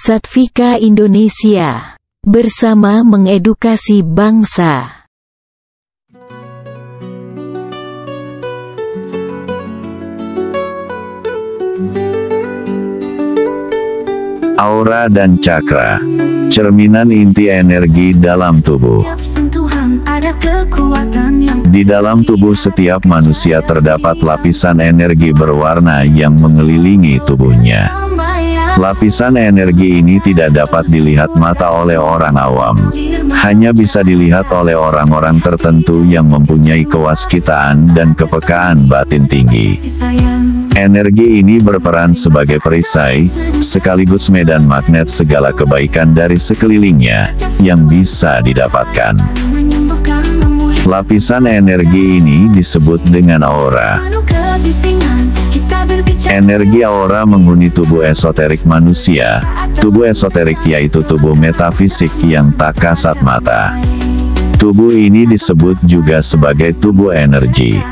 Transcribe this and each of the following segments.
Satvika Indonesia, bersama mengedukasi bangsa. Aura dan cakra, cerminan inti energi dalam tubuh. Di dalam tubuh setiap manusia terdapat lapisan energi berwarna yang mengelilingi tubuhnya. Lapisan energi ini tidak dapat dilihat mata oleh orang awam. Hanya bisa dilihat oleh orang-orang tertentu yang mempunyai kewaskitaan dan kepekaan batin tinggi. Energi ini berperan sebagai perisai, sekaligus medan magnet segala kebaikan dari sekelilingnya, yang bisa didapatkan. Lapisan energi ini disebut dengan aura. Energi aura menghuni tubuh esoterik manusia. Tubuh esoterik yaitu tubuh metafisik yang tak kasat mata. Tubuh ini disebut juga sebagai tubuh energi.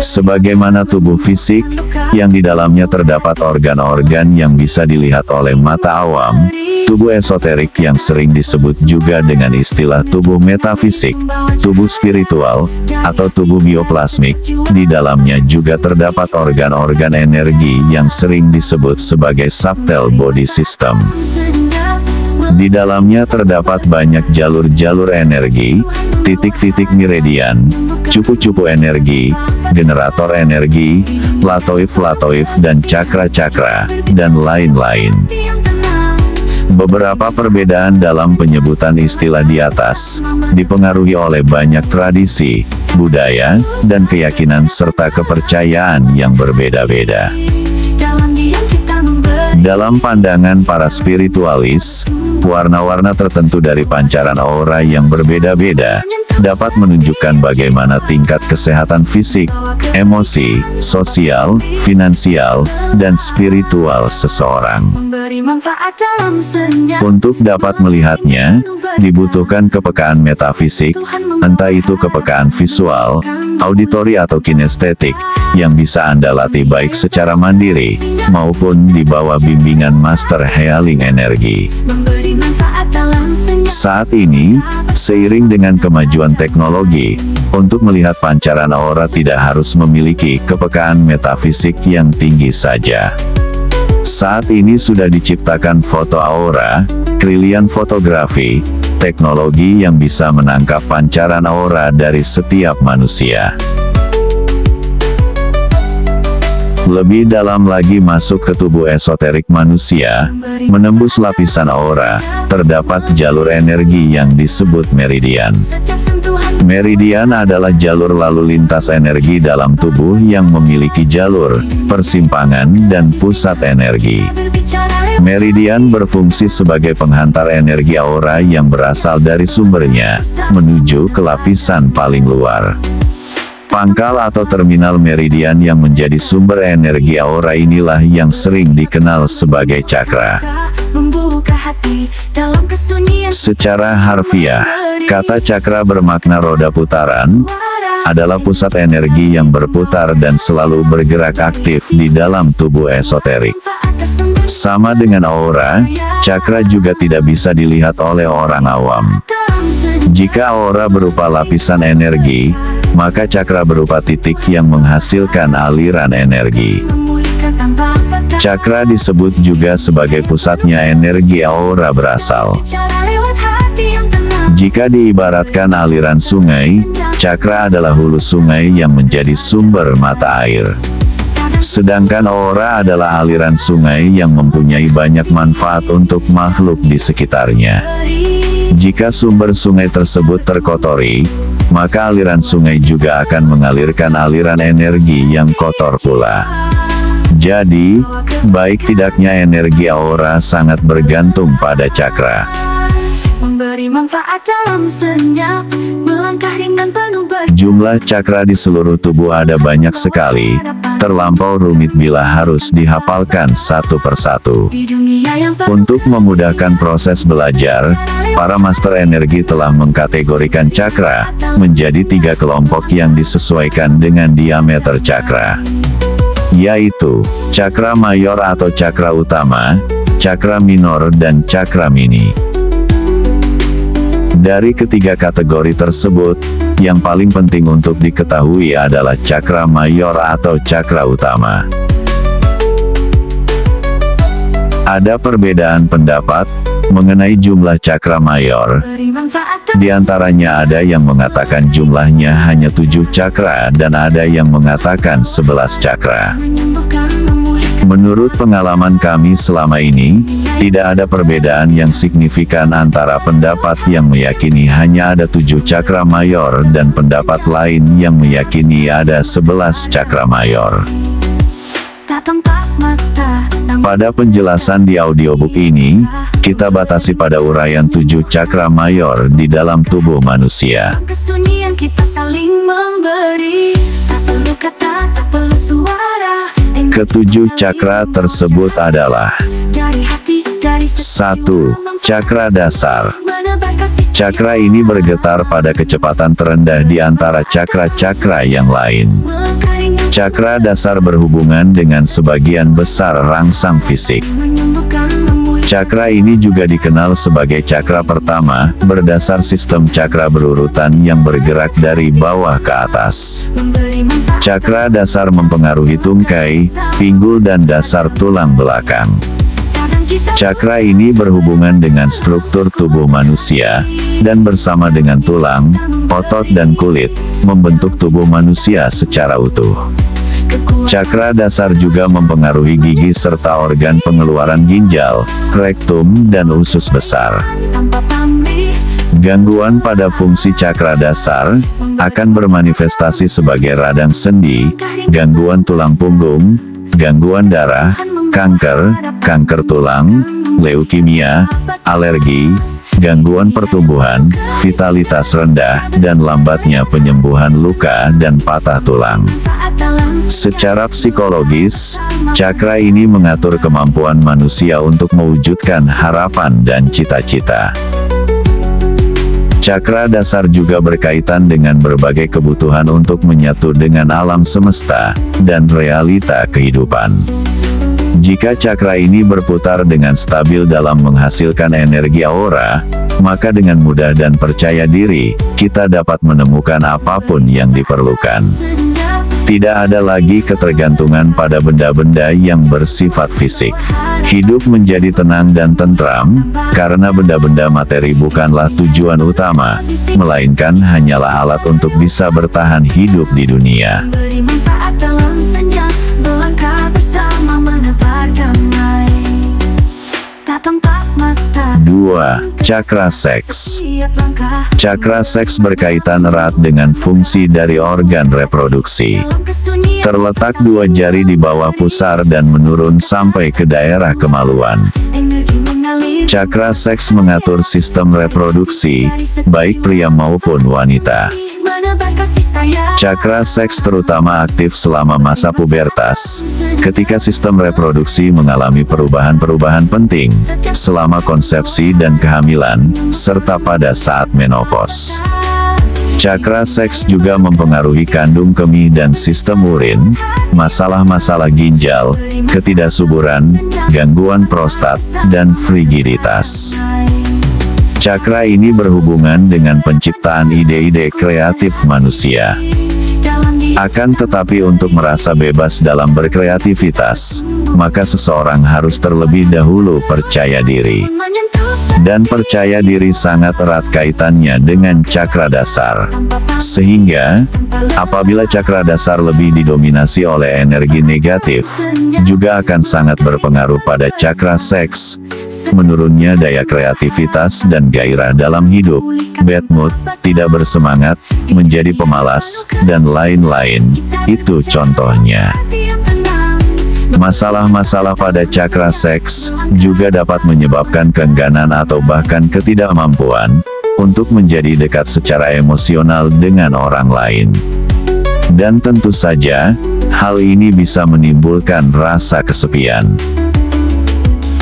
Sebagaimana tubuh fisik, yang di dalamnya terdapat organ-organ yang bisa dilihat oleh mata awam, tubuh esoterik yang sering disebut juga dengan istilah tubuh metafisik, tubuh spiritual, atau tubuh bioplasmik, di dalamnya juga terdapat organ-organ energi yang sering disebut sebagai subtle body system. Di dalamnya terdapat banyak jalur-jalur energi, titik-titik meridian, cupu-cupu energi, generator energi, latoif-latoif dan cakra-cakra, dan lain-lain. Beberapa perbedaan dalam penyebutan istilah di atas, dipengaruhi oleh banyak tradisi, budaya, dan keyakinan serta kepercayaan yang berbeda-beda. Dalam pandangan para spiritualis, warna-warna tertentu dari pancaran aura yang berbeda-beda, dapat menunjukkan bagaimana tingkat kesehatan fisik, emosi, sosial, finansial, dan spiritual seseorang. Untuk dapat melihatnya, dibutuhkan kepekaan metafisik, entah itu kepekaan visual, auditori atau kinestetik, yang bisa Anda latih baik secara mandiri, maupun di bawah bimbingan Master Healing Energi. Saat ini, seiring dengan kemajuan teknologi, untuk melihat pancaran aura tidak harus memiliki kepekaan metafisik yang tinggi saja. Saat ini sudah diciptakan foto aura, krilian fotografi, teknologi yang bisa menangkap pancaran aura dari setiap manusia. Lebih dalam lagi masuk ke tubuh esoterik manusia, menembus lapisan aura, terdapat jalur energi yang disebut meridian. Meridian adalah jalur lalu lintas energi dalam tubuh yang memiliki jalur, persimpangan, dan pusat energi. Meridian berfungsi sebagai penghantar energi aura yang berasal dari sumbernya, menuju ke lapisan paling luar. Pangkal atau terminal meridian yang menjadi sumber energi aura inilah yang sering dikenal sebagai cakra. Secara harfiah, kata cakra bermakna roda putaran, adalah pusat energi yang berputar dan selalu bergerak aktif di dalam tubuh esoterik. Sama dengan aura, cakra juga tidak bisa dilihat oleh orang awam. Jika aura berupa lapisan energi, maka cakra berupa titik yang menghasilkan aliran energi. Cakra disebut juga sebagai pusatnya energi aura berasal. Jika diibaratkan aliran sungai, cakra adalah hulu sungai yang menjadi sumber mata air. Sedangkan aura adalah aliran sungai yang mempunyai banyak manfaat untuk makhluk di sekitarnya. Jika sumber sungai tersebut terkotori, maka aliran sungai juga akan mengalirkan aliran energi yang kotor pula. Jadi, baik tidaknya energi aura sangat bergantung pada cakra. Jumlah cakra di seluruh tubuh ada banyak sekali, terlampau rumit bila harus dihafalkan satu persatu. Untuk memudahkan proses belajar, para master energi telah mengkategorikan cakra menjadi 3 kelompok yang disesuaikan dengan diameter cakra. yaitu cakra mayor atau cakra utama, cakra minor dan cakra mini. Dari ketiga kategori tersebut, yang paling penting untuk diketahui adalah cakra mayor atau cakra utama. Ada perbedaan pendapat mengenai jumlah cakra mayor. Di antaranya ada yang mengatakan jumlahnya hanya 7 cakra dan ada yang mengatakan 11 cakra. Menurut pengalaman kami selama ini, tidak ada perbedaan yang signifikan antara pendapat yang meyakini hanya ada 7 cakra mayor dan pendapat lain yang meyakini ada 11 cakra mayor. Pada penjelasan di audiobook ini, kita batasi pada uraian 7 cakra mayor di dalam tubuh manusia. Ketujuh cakra tersebut adalah 1. Cakra dasar. Cakra ini bergetar pada kecepatan terendah di antara cakra-cakra yang lain. Cakra dasar berhubungan dengan sebagian besar rangsang fisik. Cakra ini juga dikenal sebagai cakra pertama, berdasar sistem cakra berurutan yang bergerak dari bawah ke atas. Cakra dasar mempengaruhi tungkai, pinggul dan dasar tulang belakang. Cakra ini berhubungan dengan struktur tubuh manusia, dan bersama dengan tulang, otot dan kulit, membentuk tubuh manusia secara utuh. Cakra dasar juga mempengaruhi gigi serta organ pengeluaran ginjal, rektum dan usus besar. Gangguan pada fungsi cakra dasar akan bermanifestasi sebagai radang sendi, gangguan tulang punggung, gangguan darah, kanker, kanker tulang, leukemia, alergi, gangguan pertumbuhan, vitalitas rendah, dan lambatnya penyembuhan luka dan patah tulang. Secara psikologis, cakra ini mengatur kemampuan manusia untuk mewujudkan harapan dan cita-cita. Cakra dasar juga berkaitan dengan berbagai kebutuhan untuk menyatu dengan alam semesta dan realita kehidupan. Jika cakra ini berputar dengan stabil dalam menghasilkan energi aura, maka dengan mudah dan percaya diri, kita dapat menemukan apapun yang diperlukan. Tidak ada lagi ketergantungan pada benda-benda yang bersifat fisik. Hidup menjadi tenang dan tentram, karena benda-benda materi bukanlah tujuan utama, melainkan hanyalah alat untuk bisa bertahan hidup di dunia. 2. Cakra seks. Cakra seks berkaitan erat dengan fungsi dari organ reproduksi. Terletak 2 jari di bawah pusar dan menurun sampai ke daerah kemaluan. Cakra seks mengatur sistem reproduksi, baik pria maupun wanita. Cakra seks terutama aktif selama masa pubertas, ketika sistem reproduksi mengalami perubahan-perubahan penting, selama konsepsi dan kehamilan, serta pada saat menopause. Cakra seks juga mempengaruhi kandung kemih dan sistem urin, masalah-masalah ginjal, ketidaksuburan, gangguan prostat, dan frigiditas. Cakra ini berhubungan dengan penciptaan ide-ide kreatif manusia. Akan tetapi untuk merasa bebas dalam berkreativitas, maka seseorang harus terlebih dahulu percaya diri. Dan percaya diri sangat erat kaitannya dengan cakra dasar. Sehingga, apabila cakra dasar lebih didominasi oleh energi negatif, juga akan sangat berpengaruh pada cakra seks. Menurunnya daya kreativitas dan gairah dalam hidup, bad mood, tidak bersemangat, menjadi pemalas, dan lain-lain, itu contohnya. Masalah-masalah pada cakra seks juga dapat menyebabkan keengganan atau bahkan ketidakmampuan untuk menjadi dekat secara emosional dengan orang lain. Dan tentu saja, hal ini bisa menimbulkan rasa kesepian.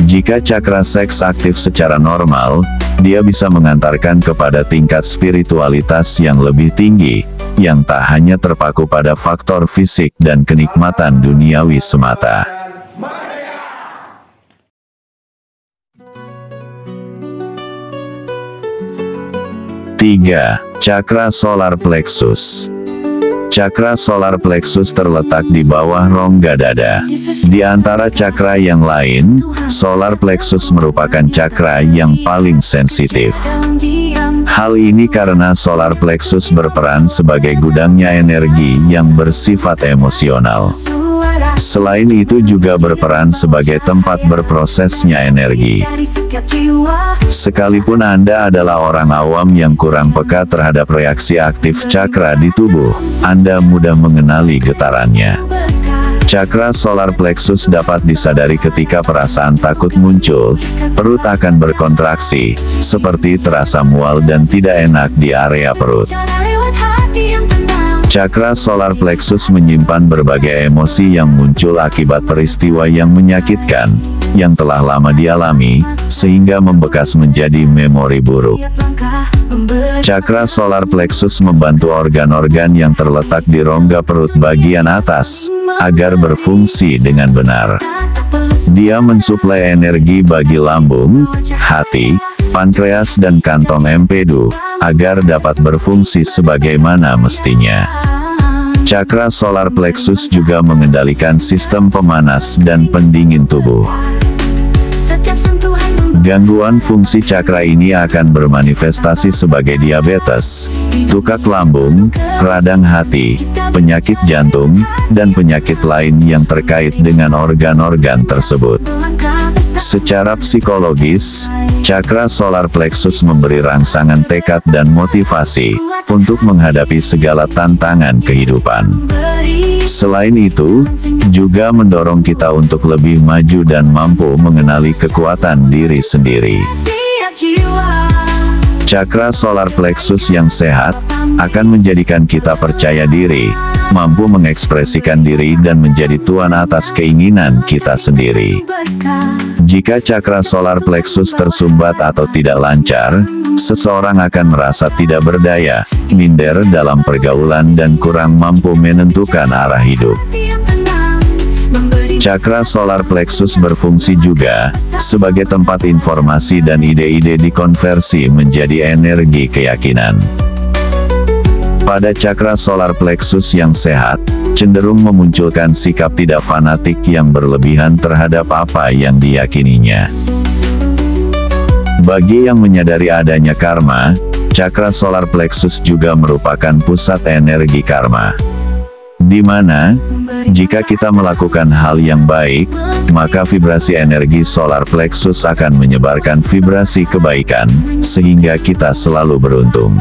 Jika cakra seks aktif secara normal, dia bisa mengantarkan kepada tingkat spiritualitas yang lebih tinggi, yang tak hanya terpaku pada faktor fisik dan kenikmatan duniawi semata. Tiga, Cakra Solar Plexus. Cakra solar plexus terletak di bawah rongga dada. Di antara cakra yang lain, solar plexus merupakan cakra yang paling sensitif. Hal ini karena solar plexus berperan sebagai gudangnya energi yang bersifat emosional. Selain itu juga berperan sebagai tempat berprosesnya energi. Sekalipun Anda adalah orang awam yang kurang peka terhadap reaksi aktif cakra di tubuh, Anda mudah mengenali getarannya. Cakra solar plexus dapat disadari ketika perasaan takut muncul, perut akan berkontraksi, seperti terasa mual dan tidak enak di area perut. Cakra solar plexus menyimpan berbagai emosi yang muncul akibat peristiwa yang menyakitkan, yang telah lama dialami, sehingga membekas menjadi memori buruk. Cakra solar plexus membantu organ-organ yang terletak di rongga perut bagian atas, agar berfungsi dengan benar. Dia mensuplai energi bagi lambung, hati, pankreas dan kantong empedu, agar dapat berfungsi sebagaimana mestinya. Cakra solar plexus juga mengendalikan sistem pemanas dan pendingin tubuh. Gangguan fungsi cakra ini akan bermanifestasi sebagai diabetes, tukak lambung, radang hati, penyakit jantung, dan penyakit lain yang terkait dengan organ-organ tersebut. Secara psikologis, cakra solar plexus memberi rangsangan tekad dan motivasi untuk menghadapi segala tantangan kehidupan. Selain itu, juga mendorong kita untuk lebih maju dan mampu mengenali kekuatan diri sendiri. Cakra solar plexus yang sehat akan menjadikan kita percaya diri, mampu mengekspresikan diri dan menjadi tuan atas keinginan kita sendiri. Jika cakra solar plexus tersumbat atau tidak lancar, seseorang akan merasa tidak berdaya, minder dalam pergaulan dan kurang mampu menentukan arah hidup. Cakra solar plexus berfungsi juga sebagai tempat informasi dan ide-ide dikonversi menjadi energi keyakinan. Pada cakra solar plexus yang sehat, cenderung memunculkan sikap tidak fanatik yang berlebihan terhadap apa yang diyakininya. Bagi yang menyadari adanya karma, cakra solar plexus juga merupakan pusat energi karma. Di mana, jika kita melakukan hal yang baik, maka vibrasi energi solar plexus akan menyebarkan vibrasi kebaikan, sehingga kita selalu beruntung.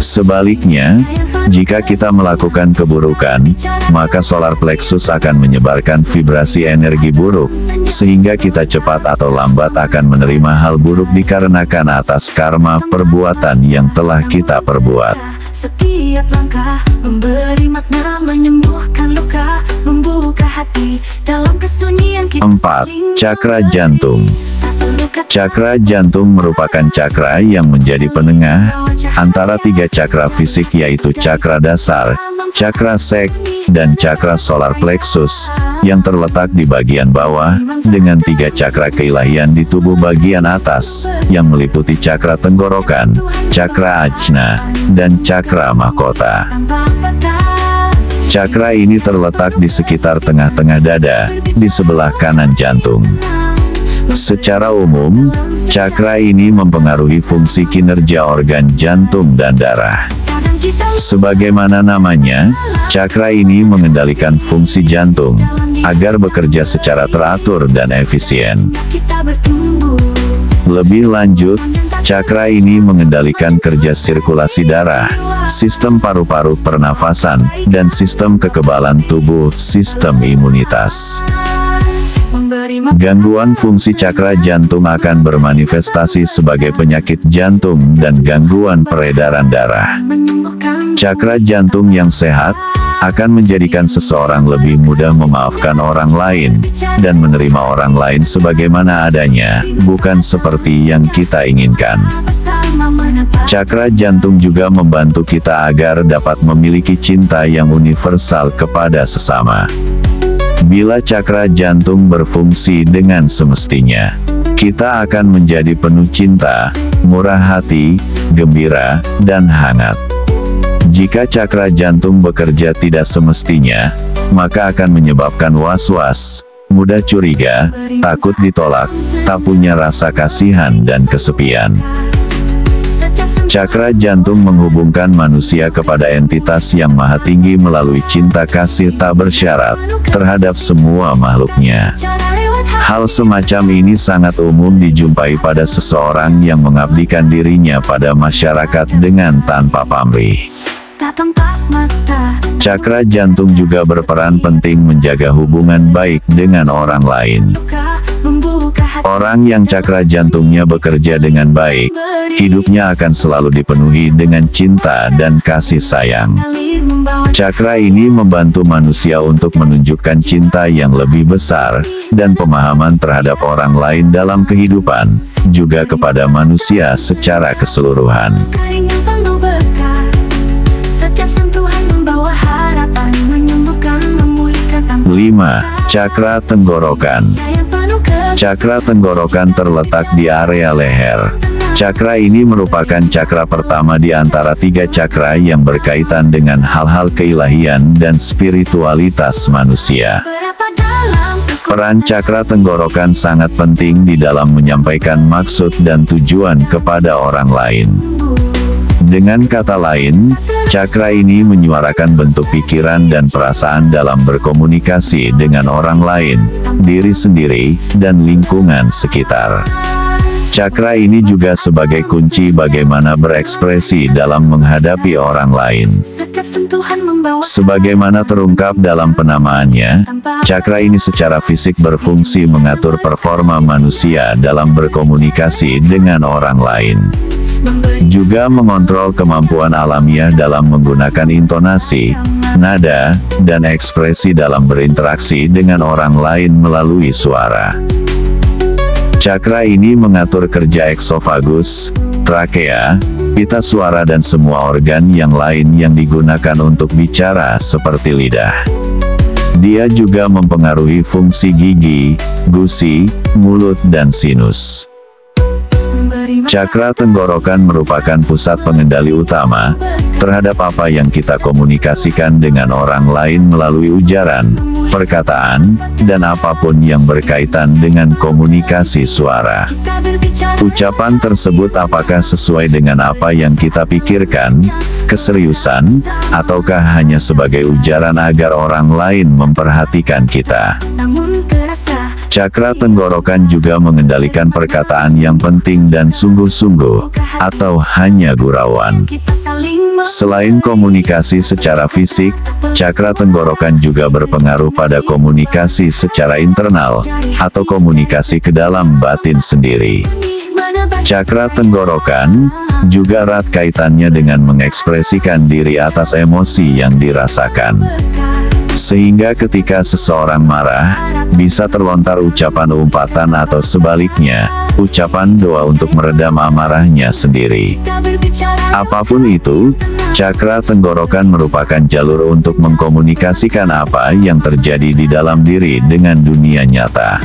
Sebaliknya, jika kita melakukan keburukan, maka solar plexus akan menyebarkan vibrasi energi buruk, sehingga kita cepat atau lambat akan menerima hal buruk dikarenakan atas karma perbuatan yang telah kita perbuat. Setiap langkah memberi makna, menyembuhkan luka, membuka hati dalam kesunyian kita. 4. Cakra jantung. Cakra jantung merupakan cakra yang menjadi penengah antara tiga cakra fisik, yaitu cakra dasar, cakra sek, dan cakra solar plexus, yang terletak di bagian bawah, dengan tiga cakra keilahian di tubuh bagian atas, yang meliputi cakra tenggorokan, cakra ajna, dan cakra mahkota. Cakra ini terletak di sekitar tengah-tengah dada, di sebelah kanan jantung. Secara umum, cakra ini mempengaruhi fungsi kinerja organ jantung dan darah. Sebagaimana namanya, cakra ini mengendalikan fungsi jantung, agar bekerja secara teratur dan efisien. Lebih lanjut, cakra ini mengendalikan kerja sirkulasi darah, sistem paru-paru pernafasan, dan sistem kekebalan tubuh, sistem imunitas. Gangguan fungsi cakra jantung akan bermanifestasi sebagai penyakit jantung dan gangguan peredaran darah. Cakra jantung yang sehat akan menjadikan seseorang lebih mudah memaafkan orang lain, dan menerima orang lain sebagaimana adanya, bukan seperti yang kita inginkan. bersama menata. Cakra jantung juga membantu kita agar dapat memiliki cinta yang universal kepada sesama. Bila cakra jantung berfungsi dengan semestinya, kita akan menjadi penuh cinta, murah hati, gembira, dan hangat. Jika cakra jantung bekerja tidak semestinya, maka akan menyebabkan was-was, mudah curiga, takut ditolak, tak punya rasa kasihan dan kesepian. Cakra jantung menghubungkan manusia kepada entitas yang maha tinggi melalui cinta kasih tak bersyarat terhadap semua makhluknya. Hal semacam ini sangat umum dijumpai pada seseorang yang mengabdikan dirinya pada masyarakat dengan tanpa pamrih. Cakra jantung juga berperan penting menjaga hubungan baik dengan orang lain. Orang yang cakra jantungnya bekerja dengan baik, hidupnya akan selalu dipenuhi dengan cinta dan kasih sayang. Cakra ini membantu manusia untuk menunjukkan cinta yang lebih besar, dan pemahaman terhadap orang lain dalam kehidupan, juga kepada manusia secara keseluruhan. 5. Cakra tenggorokan. Cakra tenggorokan terletak di area leher. Cakra ini merupakan cakra pertama di antara 3 cakra yang berkaitan dengan hal-hal keilahian dan spiritualitas manusia. Peran cakra tenggorokan sangat penting di dalam menyampaikan maksud dan tujuan kepada orang lain. Dengan kata lain, cakra ini menyuarakan bentuk pikiran dan perasaan dalam berkomunikasi dengan orang lain, diri sendiri, dan lingkungan sekitar. Cakra ini juga sebagai kunci bagaimana berekspresi dalam menghadapi orang lain. Sebagaimana terungkap dalam penamaannya, cakra ini secara fisik berfungsi mengatur performa manusia dalam berkomunikasi dengan orang lain. Juga mengontrol kemampuan alamiah dalam menggunakan intonasi, nada, dan ekspresi dalam berinteraksi dengan orang lain melalui suara. Cakra ini mengatur kerja eksofagus, trakea, pita suara dan semua organ yang lain yang digunakan untuk bicara seperti lidah. Dia juga mempengaruhi fungsi gigi, gusi, mulut dan sinus. Cakra tenggorokan merupakan pusat pengendali utama terhadap apa yang kita komunikasikan dengan orang lain melalui ujaran, perkataan, dan apapun yang berkaitan dengan komunikasi suara. Ucapan tersebut apakah sesuai dengan apa yang kita pikirkan, keseriusan, ataukah hanya sebagai ujaran agar orang lain memperhatikan kita. Cakra tenggorokan juga mengendalikan perkataan yang penting dan sungguh-sungguh, atau hanya gurauan. Selain komunikasi secara fisik, cakra tenggorokan juga berpengaruh pada komunikasi secara internal, atau komunikasi ke dalam batin sendiri. Cakra tenggorokan juga erat kaitannya dengan mengekspresikan diri atas emosi yang dirasakan. Sehingga ketika seseorang marah, bisa terlontar ucapan umpatan atau sebaliknya, ucapan doa untuk meredam amarahnya sendiri. Apapun itu, cakra tenggorokan merupakan jalur untuk mengkomunikasikan apa yang terjadi di dalam diri dengan dunia nyata.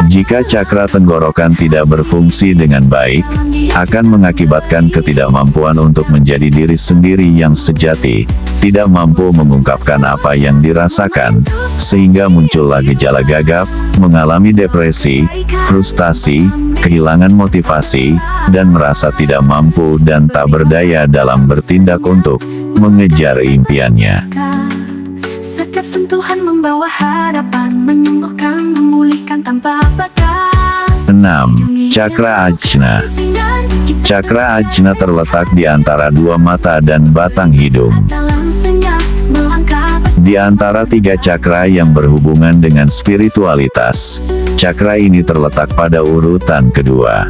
Jika cakra tenggorokan tidak berfungsi dengan baik, akan mengakibatkan ketidakmampuan untuk menjadi diri sendiri yang sejati, tidak mampu mengungkapkan apa yang dirasakan, sehingga muncullah gejala gagap, mengalami depresi, frustasi, kehilangan motivasi, dan merasa tidak mampu dan tak berdaya dalam bertindak untuk mengejar impiannya. Setiap sentuhan membawa harapan, menyembuhkan, memulihkan tanpa batas. 6. Cakra Ajna. Cakra Ajna terletak di antara 2 mata dan batang hidung. Di antara 3 cakra yang berhubungan dengan spiritualitas, cakra ini terletak pada urutan kedua.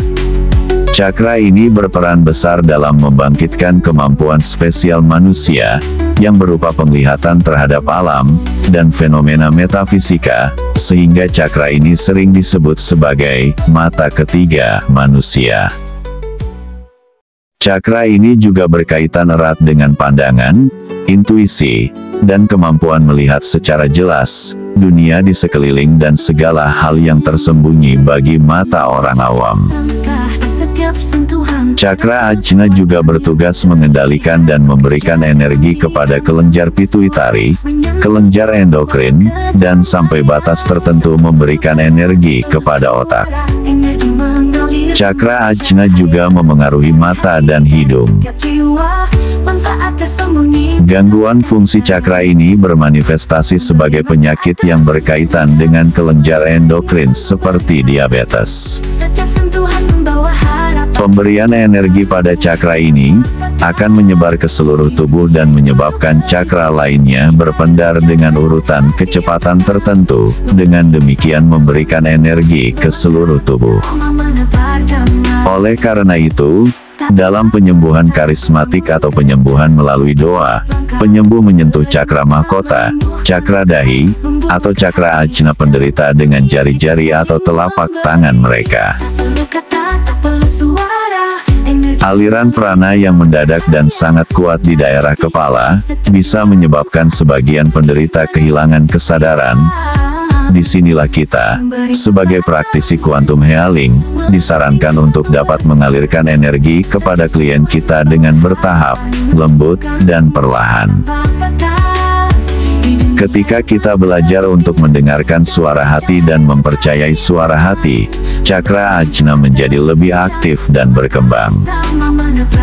Cakra ini berperan besar dalam membangkitkan kemampuan spesial manusia, yang berupa penglihatan terhadap alam, dan fenomena metafisika, sehingga cakra ini sering disebut sebagai mata ketiga manusia. Cakra ini juga berkaitan erat dengan pandangan, intuisi, dan kemampuan melihat secara jelas dunia di sekeliling dan segala hal yang tersembunyi bagi mata orang awam. Cakra ajna juga bertugas mengendalikan dan memberikan energi kepada kelenjar pituitari, kelenjar endokrin, dan sampai batas tertentu memberikan energi kepada otak. Cakra ajna juga memengaruhi mata dan hidung. Gangguan fungsi cakra ini bermanifestasi sebagai penyakit yang berkaitan dengan kelenjar endokrin seperti diabetes. Pemberian energi pada cakra ini akan menyebar ke seluruh tubuh dan menyebabkan cakra lainnya berpendar dengan urutan kecepatan tertentu, dengan demikian memberikan energi ke seluruh tubuh. Oleh karena itu, dalam penyembuhan karismatik atau penyembuhan melalui doa, penyembuh menyentuh cakra mahkota, cakra dahi, atau cakra ajna penderita dengan jari-jari atau telapak tangan mereka. Aliran prana yang mendadak dan sangat kuat di daerah kepala, bisa menyebabkan sebagian penderita kehilangan kesadaran. Disinilah kita, sebagai praktisi quantum healing, disarankan untuk dapat mengalirkan energi kepada klien kita dengan bertahap, lembut, dan perlahan. Ketika kita belajar untuk mendengarkan suara hati dan mempercayai suara hati, cakra ajna menjadi lebih aktif dan berkembang.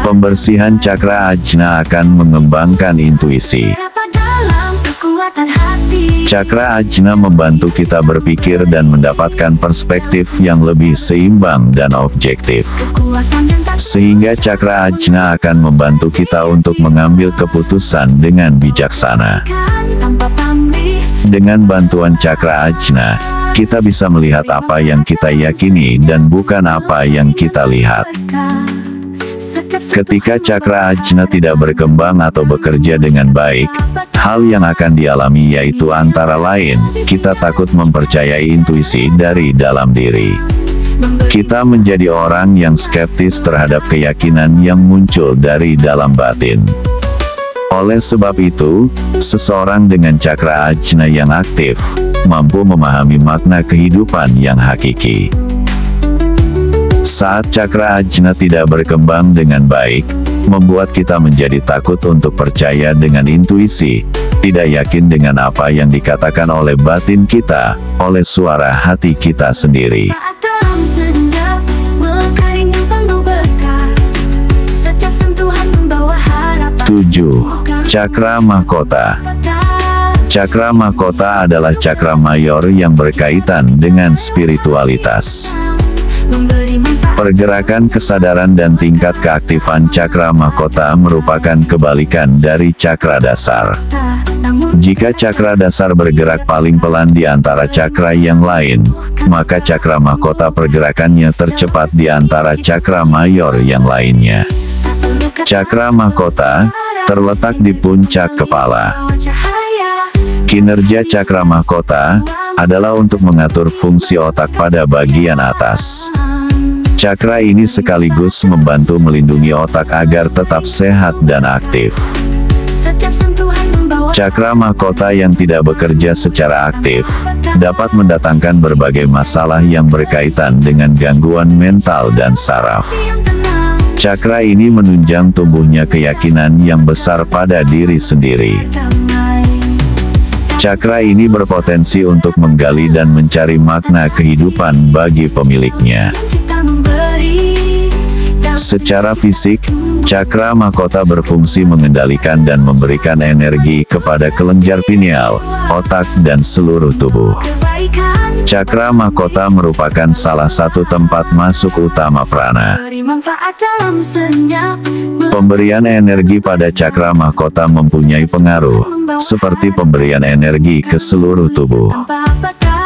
Pembersihan cakra ajna akan mengembangkan intuisi. Cakra ajna membantu kita berpikir dan mendapatkan perspektif yang lebih seimbang dan objektif. Sehingga cakra ajna akan membantu kita untuk mengambil keputusan dengan bijaksana. Dengan bantuan cakra ajna, kita bisa melihat apa yang kita yakini dan bukan apa yang kita lihat. Ketika cakra ajna tidak berkembang atau bekerja dengan baik, hal yang akan dialami yaitu antara lain, kita takut mempercayai intuisi dari dalam diri. Kita menjadi orang yang skeptis terhadap keyakinan yang muncul dari dalam batin. Oleh sebab itu, seseorang dengan cakra ajna yang aktif, mampu memahami makna kehidupan yang hakiki. Saat cakra ajna tidak berkembang dengan baik, membuat kita menjadi takut untuk percaya dengan intuisi, tidak yakin dengan apa yang dikatakan oleh batin kita, oleh suara hati kita sendiri. 7. Cakra mahkota. Cakra mahkota adalah cakra mayor yang berkaitan dengan spiritualitas. Pergerakan kesadaran dan tingkat keaktifan cakra mahkota merupakan kebalikan dari cakra dasar. Jika cakra dasar bergerak paling pelan di antara cakra yang lain, maka cakra mahkota pergerakannya tercepat di antara cakra mayor yang lainnya. Cakra mahkota terletak di puncak kepala. Kinerja cakra mahkota adalah untuk mengatur fungsi otak pada bagian atas. Cakra ini sekaligus membantu melindungi otak agar tetap sehat dan aktif. Cakra mahkota yang tidak bekerja secara aktif dapat mendatangkan berbagai masalah yang berkaitan dengan gangguan mental dan saraf. Cakra ini menunjang tumbuhnya keyakinan yang besar pada diri sendiri. Cakra ini berpotensi untuk menggali dan mencari makna kehidupan bagi pemiliknya. Secara fisik, cakra mahkota berfungsi mengendalikan dan memberikan energi kepada kelenjar pineal, otak dan seluruh tubuh. Cakra mahkota merupakan salah satu tempat masuk utama prana. Pemberian energi pada cakra mahkota mempunyai pengaruh, seperti pemberian energi ke seluruh tubuh.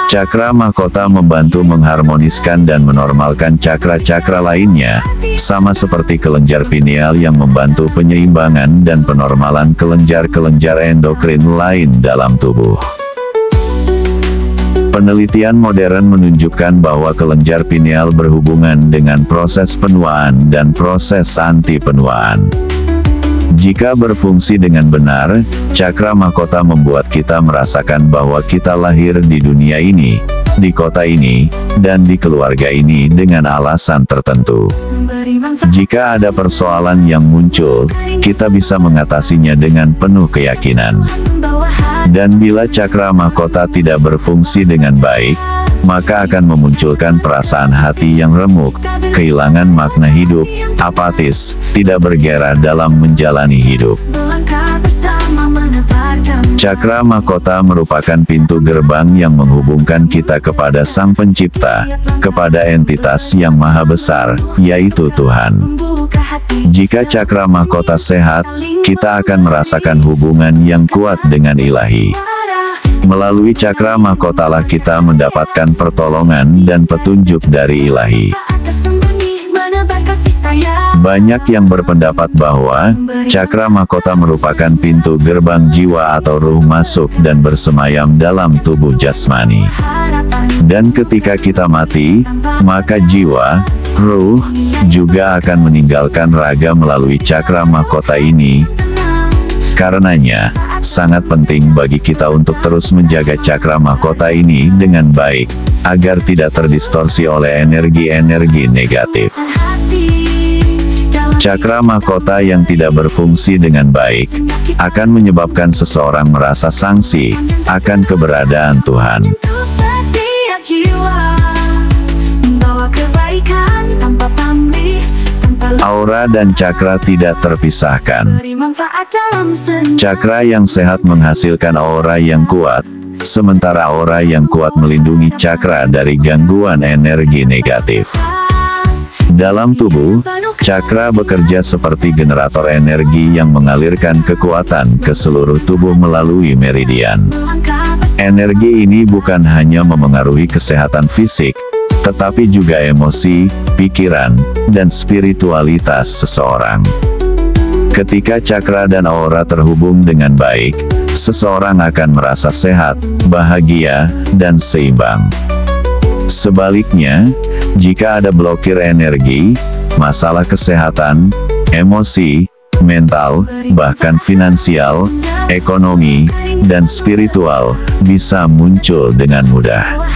Cakra mahkota membantu mengharmoniskan dan menormalkan cakra-cakra lainnya, sama seperti kelenjar pineal yang membantu penyeimbangan dan penormalan kelenjar-kelenjar endokrin lain dalam tubuh. Penelitian modern menunjukkan bahwa kelenjar pineal berhubungan dengan proses penuaan dan proses anti-penuaan. Jika berfungsi dengan benar, cakra mahkota membuat kita merasakan bahwa kita lahir di dunia ini, di kota ini, dan di keluarga ini dengan alasan tertentu. Jika ada persoalan yang muncul, kita bisa mengatasinya dengan penuh keyakinan. Dan bila cakra mahkota tidak berfungsi dengan baik, maka akan memunculkan perasaan hati yang remuk, kehilangan makna hidup, apatis, tidak bergairah dalam menjalani hidup. Cakra mahkota merupakan pintu gerbang yang menghubungkan kita kepada Sang Pencipta, kepada entitas yang maha besar, yaitu Tuhan. Jika cakra mahkota sehat, kita akan merasakan hubungan yang kuat dengan Ilahi. Melalui cakra mahkotalah kita mendapatkan pertolongan dan petunjuk dari Ilahi. Banyak yang berpendapat bahwa cakra mahkota merupakan pintu gerbang jiwa atau ruh masuk dan bersemayam dalam tubuh jasmani. Dan ketika kita mati, maka jiwa, ruh, juga akan meninggalkan raga melalui cakra mahkota ini. Karenanya, sangat penting bagi kita untuk terus menjaga cakra mahkota ini dengan baik, agar tidak terdistorsi oleh energi-energi negatif. Cakra mahkota yang tidak berfungsi dengan baik, akan menyebabkan seseorang merasa sangsi akan keberadaan Tuhan. Aura dan cakra tidak terpisahkan. Cakra yang sehat menghasilkan aura yang kuat, sementara aura yang kuat melindungi cakra dari gangguan energi negatif. Dalam tubuh, cakra bekerja seperti generator energi yang mengalirkan kekuatan ke seluruh tubuh melalui meridian. Energi ini bukan hanya memengaruhi kesehatan fisik, tetapi juga emosi, pikiran, dan spiritualitas seseorang. Ketika cakra dan aura terhubung dengan baik, seseorang akan merasa sehat, bahagia, dan seimbang. Sebaliknya, jika ada blokir energi, masalah kesehatan, emosi, mental, bahkan finansial, ekonomi, dan spiritual, bisa muncul dengan mudah.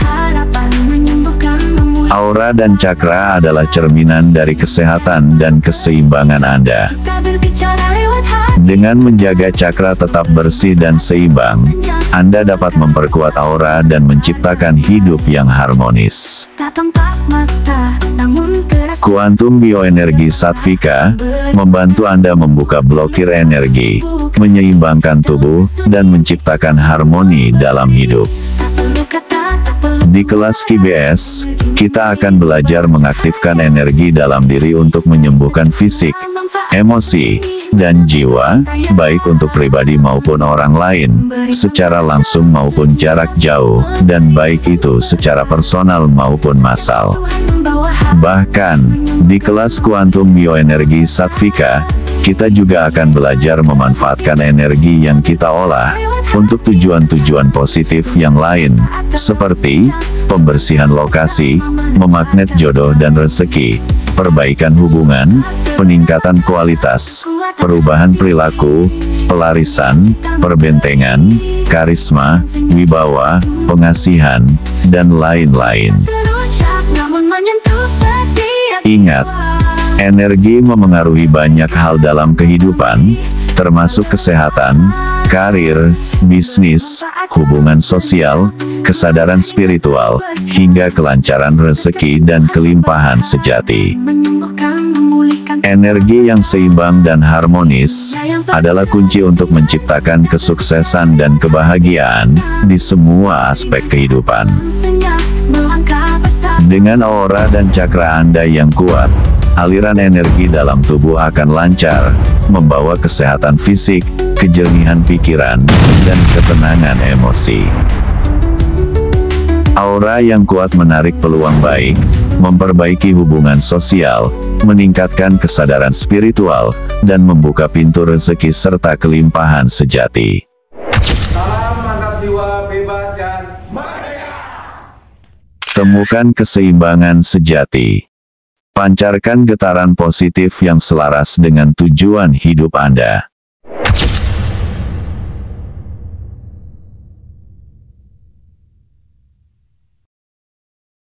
Aura dan cakra adalah cerminan dari kesehatan dan keseimbangan Anda. Dengan menjaga cakra tetap bersih dan seimbang, Anda dapat memperkuat aura dan menciptakan hidup yang harmonis. Kuantum bioenergi Satvika membantu Anda membuka blokir energi, menyeimbangkan tubuh, dan menciptakan harmoni dalam hidup. Di kelas KBS, kita akan belajar mengaktifkan energi dalam diri untuk menyembuhkan fisik, emosi, dan jiwa, baik untuk pribadi maupun orang lain, secara langsung maupun jarak jauh, dan baik itu secara personal maupun massal. Bahkan, di kelas kuantum bioenergi Satvika, kita juga akan belajar memanfaatkan energi yang kita olah untuk tujuan-tujuan positif yang lain, seperti pembersihan lokasi, memagnet jodoh dan rezeki, perbaikan hubungan, peningkatan kualitas, perubahan perilaku, pelarisan, perbentengan, karisma, wibawa, pengasihan, dan lain-lain. Ingat, energi memengaruhi banyak hal dalam kehidupan, termasuk kesehatan, karir, bisnis, hubungan sosial, kesadaran spiritual, hingga kelancaran rezeki dan kelimpahan sejati. Energi yang seimbang dan harmonis adalah kunci untuk menciptakan kesuksesan dan kebahagiaan di semua aspek kehidupan. Dengan aura dan cakra Anda yang kuat, aliran energi dalam tubuh akan lancar, membawa kesehatan fisik, kejernihan pikiran, dan ketenangan emosi. Aura yang kuat menarik peluang baik, memperbaiki hubungan sosial, meningkatkan kesadaran spiritual, dan membuka pintu rezeki serta kelimpahan sejati. Salam mantap jiwa bebas dan merdeka! Temukan keseimbangan sejati. Pancarkan getaran positif yang selaras dengan tujuan hidup Anda.